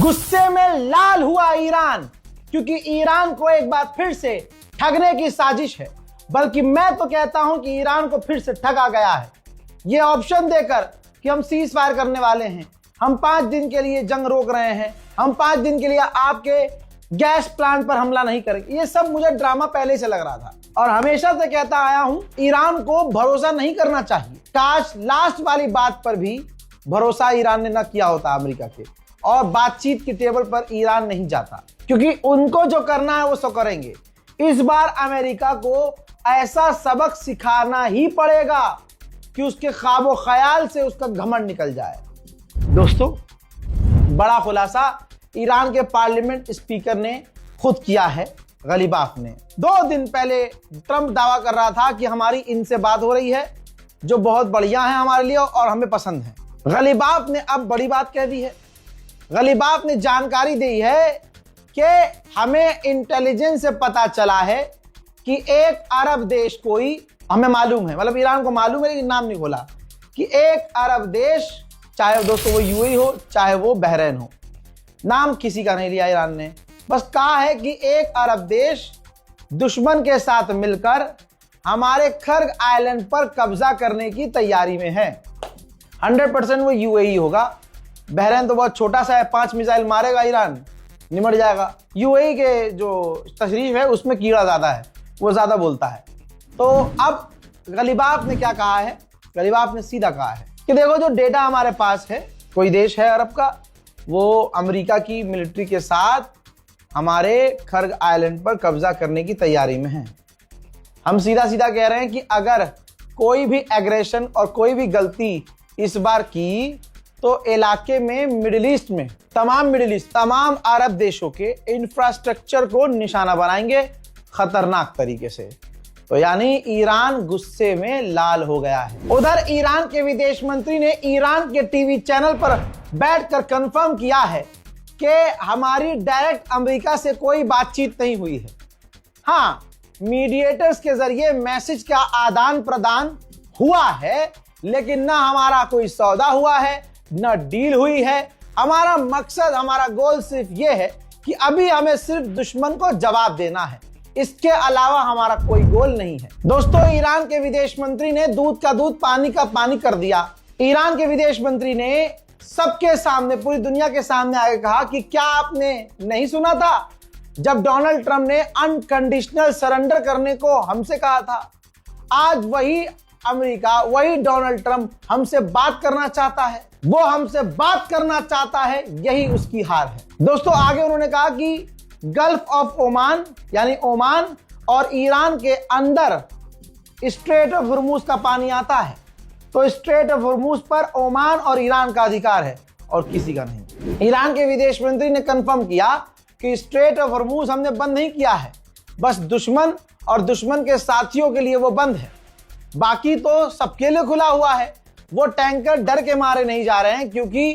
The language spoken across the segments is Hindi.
गुस्से में लाल हुआ ईरान, क्योंकि ईरान को एक बार फिर से ठगने की साजिश है। बल्कि मैं तो कहता हूं कि ईरान को फिर से ठगा गया है। यह ऑप्शन देकर कि हम सीज फायर करने वाले हैं, हम 5 दिन के लिए जंग रोक रहे हैं, हम 5 दिन के लिए आपके गैस प्लांट पर हमला नहीं करेंगे। ये सब मुझे ड्रामा पहले से लग रहा था और हमेशा से कहता आया हूं, ईरान को भरोसा नहीं करना चाहिए। काश लास्ट वाली बात पर भी भरोसा ईरान ने न किया होता अमेरिका के, और बातचीत की टेबल पर ईरान नहीं जाता, क्योंकि उनको जो करना है वो सो करेंगे। इस बार अमेरिका को ऐसा सबक सिखाना ही पड़ेगा कि उसके ख्वाबो ख्याल से उसका घमंड निकल जाए। दोस्तों, बड़ा खुलासा ईरान के पार्लियामेंट स्पीकर ने खुद किया है। गलीबाफ ने 2 दिन पहले ट्रंप दावा कर रहा था कि हमारी इनसे बात हो रही है जो बहुत बढ़िया है हमारे लिए और हमें पसंद है। गलीबाफ ने अब बड़ी बात कह दी है। गलीबाफ ने जानकारी दी है कि हमें इंटेलिजेंस से पता चला है कि एक अरब देश कोई, हमें मालूम है, मतलब ईरान को मालूम है लेकिन नाम नहीं खोला, कि एक अरब देश, चाहे दोस्तों वो यूएई हो चाहे वो बहरीन हो, नाम किसी का नहीं लिया ईरान ने, बस कहा है कि एक अरब देश दुश्मन के साथ मिलकर हमारे खर्ग आइलैंड पर कब्जा करने की तैयारी में है। 100% वो यूएई होगा। बहरीन तो बहुत छोटा सा है, 5 मिसाइल मारेगा ईरान, निमट जाएगा। यूएई के जो तशरीफ है उसमें कीड़ा ज्यादा है, वो ज्यादा बोलता है। तो अब गलीबाफ ने क्या कहा है? गलीबाफ ने सीधा कहा है कि देखो, जो डेटा हमारे पास है, कोई देश है अरब का, वो अमेरिका की मिलिट्री के साथ हमारे खर्ग आइलैंड पर कब्जा करने की तैयारी में है। हम सीधा सीधा कह रहे हैं कि अगर कोई भी एग्रेशन और कोई भी गलती इस बार की तो इलाके में मिडिल ईस्ट में तमाम अरब देशों के इंफ्रास्ट्रक्चर को निशाना बनाएंगे खतरनाक तरीके से। तो यानी ईरान गुस्से में लाल हो गया है। उधर ईरान के विदेश मंत्री ने ईरान के टीवी चैनल पर बैठकर कंफर्म किया है कि हमारी डायरेक्ट अमेरिका से कोई बातचीत नहीं हुई है। हाँ, मीडिएटर्स के जरिए मैसेज का आदान प्रदान हुआ है, लेकिन ना हमारा कोई सौदा हुआ है, ना डील हुई है। हमारा मकसद, हमारा गोल सिर्फ ये है कि अभी हमें सिर्फ दुश्मन को जवाब देना है, इसके अलावा हमारा कोई गोल नहीं है। दोस्तों, ईरान के विदेश मंत्री ने दूध का दूध पानी का पानी कर दिया। ईरान के विदेश मंत्री ने सबके सामने, पूरी दुनिया के सामने आके कहा कि क्या आपने नहीं सुना था जब डोनाल्ड ट्रंप ने अनकंडीशनल सरेंडर करने को हमसे कहा था? आज वही अमेरिका, वही डोनाल्ड ट्रंप हमसे बात करना चाहता है, वो हमसे बात करना चाहता है, यही उसकी हार है। दोस्तों, आगे उन्होंने कहा कि गल्फ ऑफ ओमान, यानी ओमान और ईरान के अंदर स्ट्रेट ऑफ हुर्मुज का पानी आता है, तो स्ट्रेट ऑफ हुर्मुज पर ओमान और ईरान का अधिकार है और किसी का नहीं। ईरान के विदेश मंत्री ने कंफर्म किया कि स्ट्रेट ऑफ हुर्मुज हमने बंद नहीं किया है, बस दुश्मन और दुश्मन के साथियों के लिए वो बंद है, बाकी तो सबके लिए खुला हुआ है। वो टैंकर डर के मारे नहीं जा रहे हैं, क्योंकि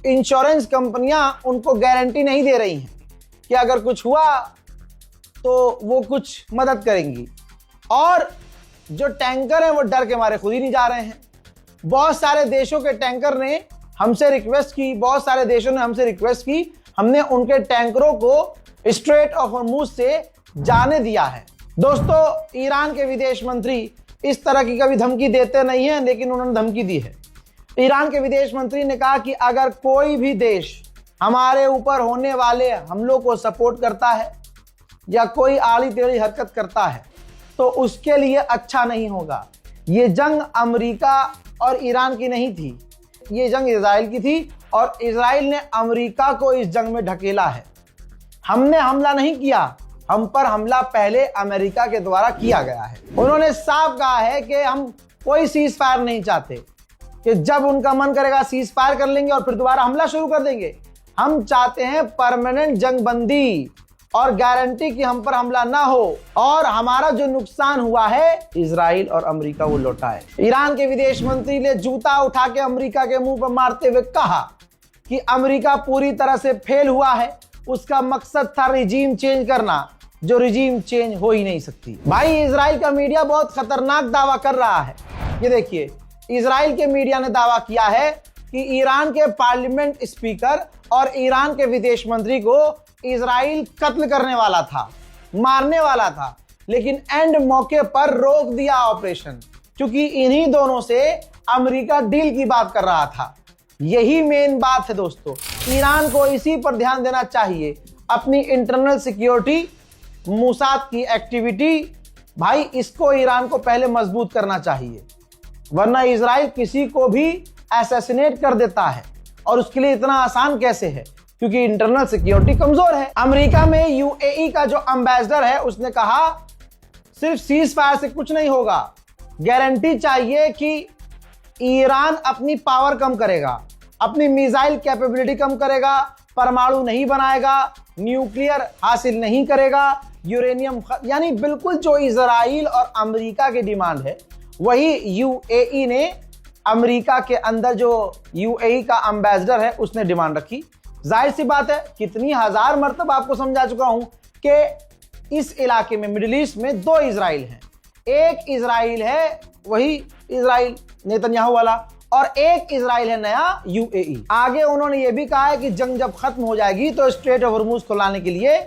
इंश्योरेंस कंपनियां उनको गारंटी नहीं दे रही हैं कि अगर कुछ हुआ तो वो कुछ मदद करेंगी, और जो टैंकर हैं वो डर के मारे खुद ही नहीं जा रहे हैं। बहुत सारे देशों के टैंकर ने हमसे रिक्वेस्ट की, बहुत सारे देशों ने हमसे रिक्वेस्ट की, हमने उनके टैंकरों को स्ट्रेट ऑफ हॉर्मुज से जाने दिया है। दोस्तों, ईरान के विदेश मंत्री इस तरह की कभी धमकी देते नहीं हैं, लेकिन उन्होंने धमकी दी है। ईरान के विदेश मंत्री ने कहा कि अगर कोई भी देश हमारे ऊपर होने वाले हमलों को सपोर्ट करता है या कोई आड़ी टेढ़ी हरकत करता है तो उसके लिए अच्छा नहीं होगा। ये जंग अमेरिका और ईरान की नहीं थी, ये जंग इजराइल की थी, और इजराइल ने अमेरिका को इस जंग में ढकेला है। हमने हमला नहीं किया, हम पर हमला पहले अमेरिका के द्वारा किया गया है। उन्होंने साफ कहा है कि हम कोई सीज फायर नहीं चाहते, कि जब उनका मन करेगा सीज फायर कर लेंगे और फिर दोबारा हमला शुरू कर देंगे। हम चाहते हैं परमानेंट जंग बंदी और गारंटी कि हम पर हमला ना हो, और हमारा जो नुकसान हुआ है इजराइल और अमेरिका वो लौटाए। ईरान के विदेश मंत्री ने जूता उठा के अमेरिका के मुंह पर मारते हुए कहा कि अमेरिका पूरी तरह से फेल हुआ है, उसका मकसद था रिजीम चेंज करना, जो रिजीम चेंज हो ही नहीं सकती। भाई, इजराइल का मीडिया बहुत खतरनाक दावा कर रहा है। ये देखिए, इजराइल के मीडिया ने दावा किया है कि ईरान के पार्लियामेंट स्पीकर और ईरान के विदेश मंत्री को इजराइल कत्ल करने वाला था, मारने वाला था, लेकिन एंड मौके पर रोक दिया ऑपरेशन, क्योंकि इन्हीं दोनों से अमेरिका डील की बात कर रहा था। यही मेन बात है दोस्तों, ईरान को इसी पर ध्यान देना चाहिए। अपनी इंटरनल सिक्योरिटी, मूसाद की एक्टिविटी, भाई इसको ईरान को पहले मजबूत करना चाहिए, वरना इजराइल किसी को भी असैसिनेट कर देता है। और उसके लिए इतना आसान कैसे है? क्योंकि इंटरनल सिक्योरिटी कमजोर है। अमेरिका में यूएई का जो एम्बेसडर है उसने कहा सिर्फ सीज फायर से कुछ नहीं होगा, गारंटी चाहिए कि ईरान अपनी पावर कम करेगा, अपनी मिसाइल कैपेबिलिटी कम करेगा, परमाणु नहीं बनाएगा, न्यूक्लियर हासिल नहीं करेगा, यूरेनियम, यानी बिल्कुल जो इजराइल और अमेरिका की डिमांड है वही यूएई ने, अमेरिका के अंदर जो यूएई का एम्बेसडर है उसने डिमांड रखी। जाहिर सी बात है, कितनी हजार मर्तबा आपको समझा चुका हूं कि इस इलाके में, मिडिल ईस्ट में 2 इजराइल हैं। एक इजराइल है वही इजराइल नेतन्याहू वाला, और एक इजराइल है नया यूएई। आगे उन्होंने ये भी कहा है कि जंग जब खत्म हो जाएगी तो स्ट्रेट ऑफ हॉर्मुज को लाने के लिए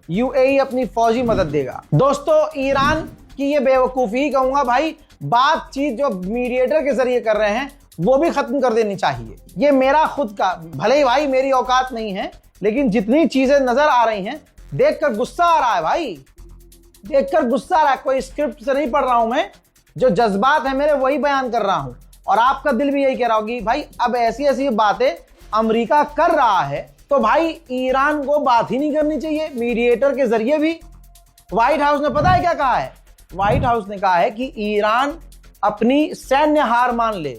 यूएई अपनी फौजी मदद देगा। दोस्तों, ईरान की ये बेवकूफी कहूंगा भाई, बातचीत जो मीडिएटर के जरिए कर रहे हैं वो भी खत्म कर देनी चाहिए। ये मेरा खुद का, भले ही भाई मेरी औकात नहीं है, लेकिन जितनी चीजें नजर आ रही हैं देखकर गुस्सा आ रहा है भाई, देखकर गुस्सा आ रहा है। कोई स्क्रिप्ट से नहीं पढ़ रहा हूं मैं, जो जज्बात है मेरे वही बयान कर रहा हूं, और आपका दिल भी यही कह रहा होगी भाई अब ऐसी ऐसी बातें अमेरिका कर रहा है तो भाई ईरान को बात ही नहीं करनी चाहिए मीडिएटर के जरिए भी। व्हाइट हाउस ने पता है क्या कहा है? व्हाइट हाउस ने कहा है कि ईरान अपनी सैन्य हार मान ले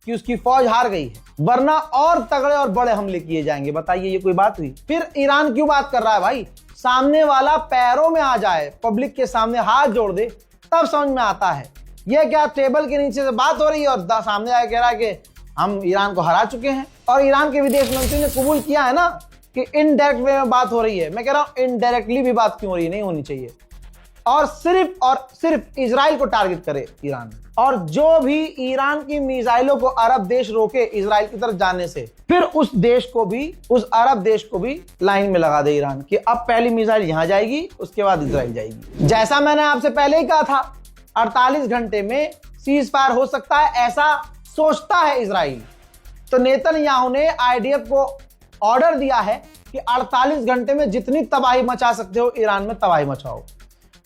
कि उसकी फौज हार गई है, वरना और तगड़े और बड़े हमले किए जाएंगे। बताइए ये कोई बात हुई? फिर ईरान क्यों बात कर रहा है भाई? सामने वाला पैरों में आ जाए, पब्लिक के सामने हाथ जोड़ दे, तब समझ में आता है। ये क्या टेबल के नीचे से बात हो रही है और सामने आके कह रहा है कि हम ईरान को हरा चुके हैं। और ईरान के विदेश मंत्री ने कबूल किया है ना कि इनडायरेक्ट वे में बात हो रही है। मैं कह रहा हूं इनडायरेक्टली भी बात क्यों हो रही है, नहीं होनी चाहिए। और सिर्फ इजराइल को टारगेट करे ईरान, और जो भी ईरान की मिसाइलों को अरब देश रोके इजराइल की तरफ जाने से, फिर उस देश को भी, उस अरब देश को भी लाइन में लगा दे ईरान कि अब पहली मिसाइल यहां जाएगी, उसके बाद इजराइल जाएगी। जैसा मैंने आपसे पहले ही कहा था, 48 घंटे में सीज फायर हो सकता है, ऐसा सोचता है इजराइल। तो नेतन्याहू ने आईडीएफ को ऑर्डर दिया है कि 48 घंटे में जितनी तबाही मचा सकते हो ईरान में तबाही मचाओ।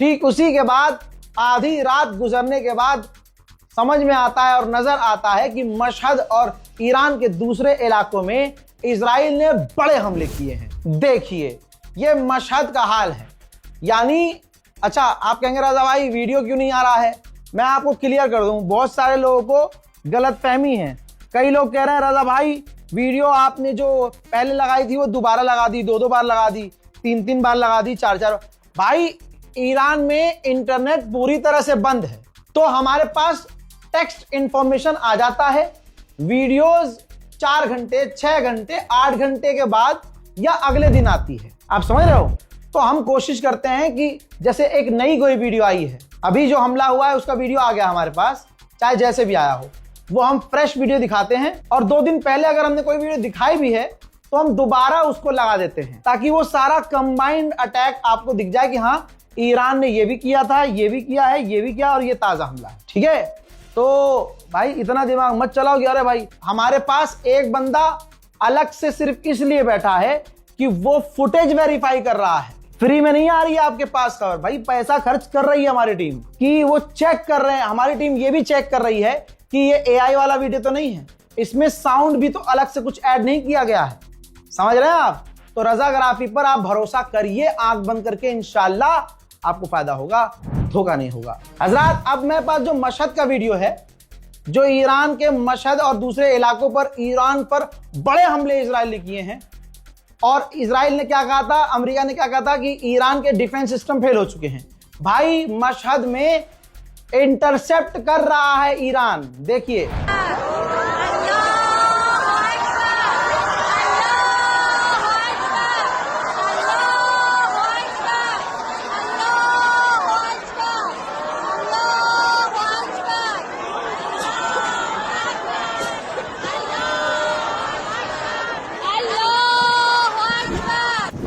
ठीक उसी के बाद आधी रात गुजरने के बाद समझ में आता है और नजर आता है कि मशहद और ईरान के दूसरे इलाकों में इजराइल ने बड़े हमले किए हैं। देखिए ये मशहद का हाल है। यानी अच्छा, आप कहेंगे राजा भाई वीडियो क्यों नहीं आ रहा है? मैं आपको क्लियर कर दूं, बहुत सारे लोगों को गलतफहमी है। कई लोग कह रहे हैं राजा भाई वीडियो आपने जो पहले लगाई थी वो दोबारा लगा दी, 2 बार लगा दी, 3 बार लगा दी, 4 भाई ईरान में इंटरनेट पूरी तरह से बंद है, तो हमारे पास टेक्स्ट इंफॉर्मेशन आ जाता है। वीडियोस 4 घंटे, 6 घंटे, 8 घंटे के बाद या अगले दिन आती है। आप समझ रहे हो? तो हम कोशिश करते हैं कि जैसे एक नई कोई वीडियो आई है, अभी जो हमला हुआ है उसका वीडियो आ गया हमारे पास, चाहे जैसे भी आया हो, वो हम फ्रेश वीडियो दिखाते हैं। और 2 दिन पहले अगर हमने कोई वीडियो दिखाई भी है तो हम दोबारा उसको लगा देते हैं, ताकि वो सारा कंबाइंड अटैक आपको दिख जाए कि हाँ ईरान ने ये भी किया था, ये भी किया है, ये भी किया, और ये ताजा हमला है। ठीक है? तो भाई इतना दिमाग मत चलाओ कि अरे भाई हमारे पास एक बंदा अलग से सिर्फ इसलिए बैठा है कि वो फुटेज वेरीफाई कर रहा है। फ्री में नहीं आ रही है आपके पास खबर, भाई पैसा खर्च कर रही है हमारी टीम कि वो चेक कर रहे हैं। हमारी टीम ये भी चेक कर रही है कि ये एआई वाला वीडियो तो नहीं है, इसमें साउंड भी तो अलग से कुछ ऐड नहीं किया गया है। समझ रहे हैं आप? तो रजाग्राफी पर आप भरोसा करिए, आंख बंद करके, इंशाल्लाह आपको फायदा होगा, धोखा नहीं होगा। हजरात, अब मेरे पास जो मशहद का वीडियो है, जो ईरान के मशहद और दूसरे इलाकों पर ईरान पर बड़े हमले इजराइल ने किए हैं, और इजराइल ने क्या कहा था, अमेरिका ने क्या कहा था कि ईरान के डिफेंस सिस्टम फेल हो चुके हैं। भाई मशहद में इंटरसेप्ट कर रहा है ईरान। देखिए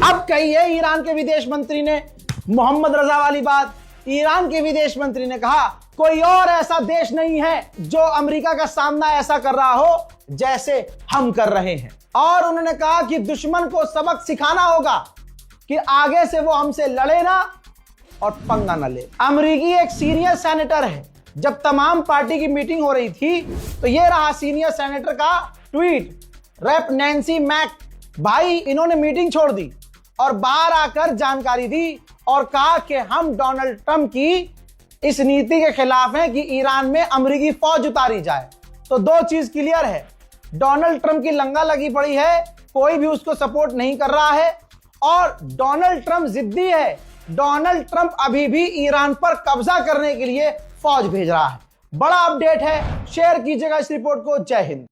अब कही है ईरान के विदेश मंत्री ने मोहम्मद रजा वाली बात। ईरान के विदेश मंत्री ने कहा कोई और ऐसा देश नहीं है जो अमेरिका का सामना ऐसा कर रहा हो जैसे हम कर रहे हैं। और उन्होंने कहा कि दुश्मन को सबक सिखाना होगा कि आगे से वो हमसे लड़े ना और पंगा न ले। अमेरिकी एक सीनियर सेनेटर है। जब तमाम पार्टी की मीटिंग हो रही थी तो ये रहा सीनियर सेनेटर का ट्वीट। रेप नैन्सी मैक भाई इन्होंने मीटिंग छोड़ दी और बाहर आकर जानकारी दी और कहा कि हम डोनाल्ड ट्रंप की इस नीति के खिलाफ हैं कि ईरान में अमेरिकी फौज उतारी जाए। तो दो चीज क्लियर है, डोनाल्ड ट्रंप की लंगा लगी पड़ी है, कोई भी उसको सपोर्ट नहीं कर रहा है और डोनाल्ड ट्रंप जिद्दी है। डोनाल्ड ट्रंप अभी भी ईरान पर कब्जा करने के लिए फौज भेज रहा है। बड़ा अपडेट है, शेयर कीजिएगा इस रिपोर्ट को। जय हिंद।